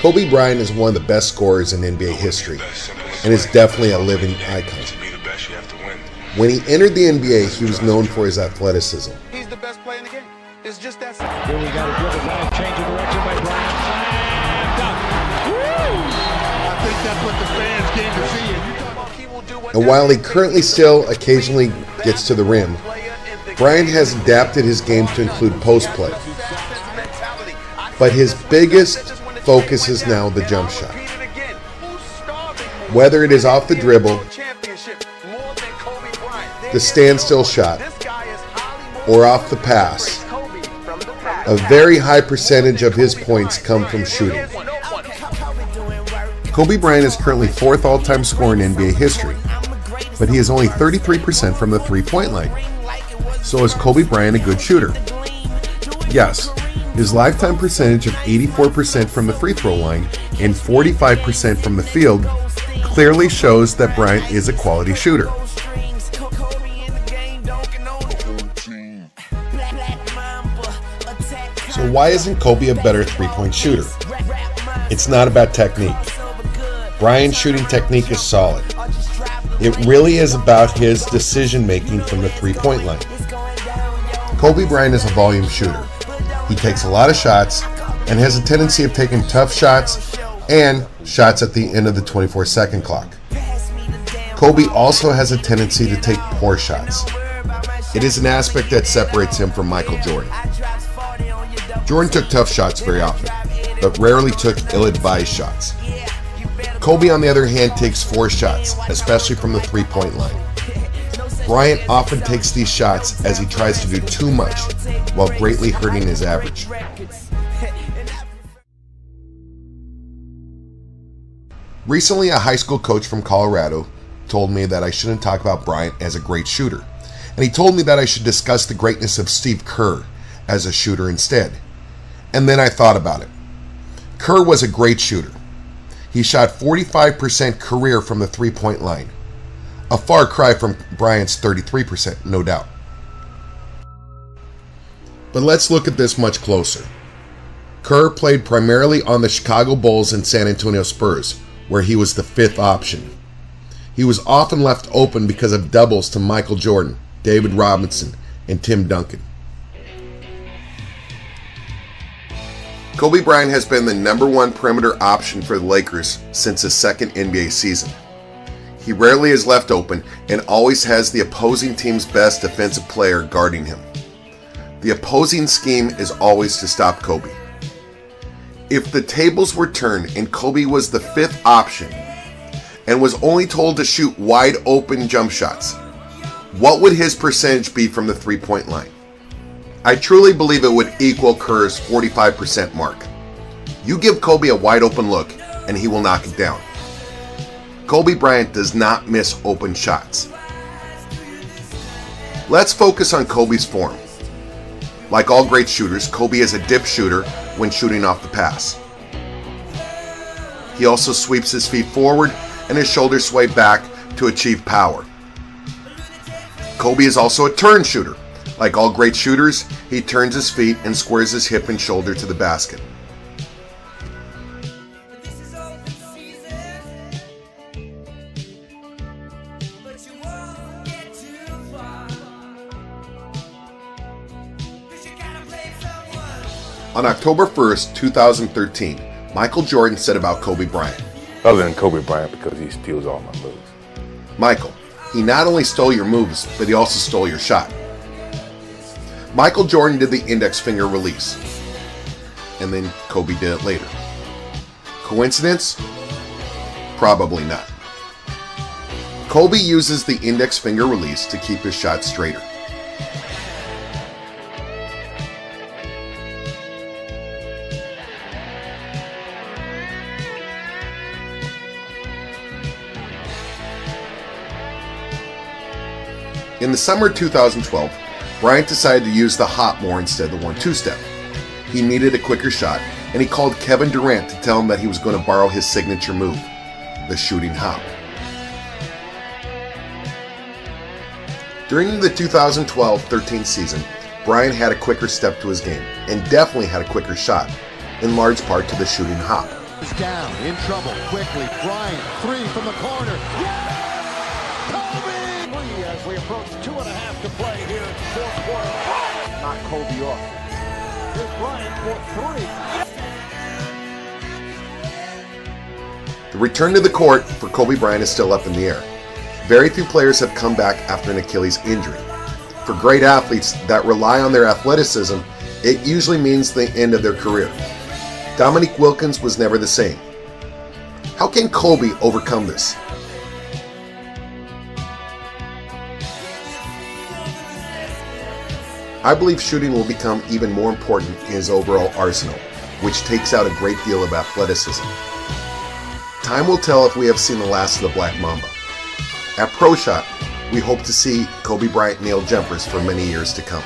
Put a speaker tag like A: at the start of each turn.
A: Kobe Bryant is one of the best scorers in NBA history and is definitely a living icon. When he entered the NBA, he was known for his athleticism.
B: He's the best player in the game. It's just that simple.
C: Here we got a dribble Bryant, change of direction by Bryant.
B: I think that's what the fans came to see.
A: And while he currently still occasionally gets to the rim, Bryant has adapted his game to include post play. But his biggest focus is now the jump shot. Whether it is off the dribble, the standstill shot, or off the pass, a very high percentage of his points come from shooting. Kobe Bryant is currently 4th all-time scorer in NBA history, but he is only 33% from the three-point line. So is Kobe Bryant a good shooter? Yes. His lifetime percentage of 84% from the free throw line and 45% from the field clearly shows that Bryant is a quality shooter. So why isn't Kobe a better three-point shooter? It's not about technique. Bryant's shooting technique is solid. It really is about his decision-making from the three-point line. Kobe Bryant is a volume shooter. He takes a lot of shots and has a tendency of taking tough shots and shots at the end of the 24-second clock. Kobe also has a tendency to take poor shots. It is an aspect that separates him from Michael Jordan. Jordan took tough shots very often, but rarely took ill-advised shots. Kobe, on the other hand, takes forced shots, especially from the three-point line. Bryant often takes these shots as he tries to do too much, while greatly hurting his average. Recently, a high school coach from Colorado told me that I shouldn't talk about Bryant as a great shooter, and he told me that I should discuss the greatness of Steve Kerr as a shooter instead. And then I thought about it. Kerr was a great shooter. He shot 45% career from the three-point line. A far cry from Bryant's 33%, no doubt. But let's look at this much closer. Kerr played primarily on the Chicago Bulls and San Antonio Spurs, where he was the 5th option. He was often left open because of doubles to Michael Jordan, David Robinson, and Tim Duncan. Kobe Bryant has been the #1 perimeter option for the Lakers since his 2nd NBA season. He rarely is left open and always has the opposing team's best defensive player guarding him. The opposing scheme is always to stop Kobe. If the tables were turned and Kobe was the 5th option and was only told to shoot wide open jump shots, what would his percentage be from the three-point line? I truly believe it would equal Kerr's 45% mark. You give Kobe a wide open look and he will knock it down. Kobe Bryant does not miss open shots. Let's focus on Kobe's form. Like all great shooters, Kobe is a dip shooter when shooting off the pass. He also sweeps his feet forward and his shoulders sway back to achieve power. Kobe is also a turn shooter. Like all great shooters, he turns his feet and squares his hip and shoulder to the basket. On October 1st, 2013, Michael Jordan said about Kobe Bryant,
D: "Other than Kobe Bryant, because he steals all my moves."
A: Michael, he not only stole your moves, but he also stole your shot. Michael Jordan did the index finger release, and then Kobe did it later. Coincidence? Probably not. Kobe uses the index finger release to keep his shot straighter. In the summer of 2012, Bryant decided to use the hop more instead of the 1-2 step. He needed a quicker shot, and he called Kevin Durant to tell him that he was going to borrow his signature move, the shooting hop. During the 2012-13 season, Bryant had a quicker step to his game, and definitely had a quicker shot, in large part to the shooting hop.
E: Is down, in trouble, quickly, Bryant, three from the corner. Yeah! Kobe! Three as we approach 2.5 to play here in the fourth quarter. Knock Kobe off. Here's Bryant for three.
A: The return to the court for Kobe Bryant is still up in the air. Very few players have come back after an Achilles injury. For great athletes that rely on their athleticism, it usually means the end of their career. Dominique Wilkins was never the same. How can Kobe overcome this? I believe shooting will become even more important in his overall arsenal, which takes out a great deal of athleticism. Time will tell if we have seen the last of the Black Mamba. At Pro Shot, we hope to see Kobe Bryant nail jumpers for many years to come.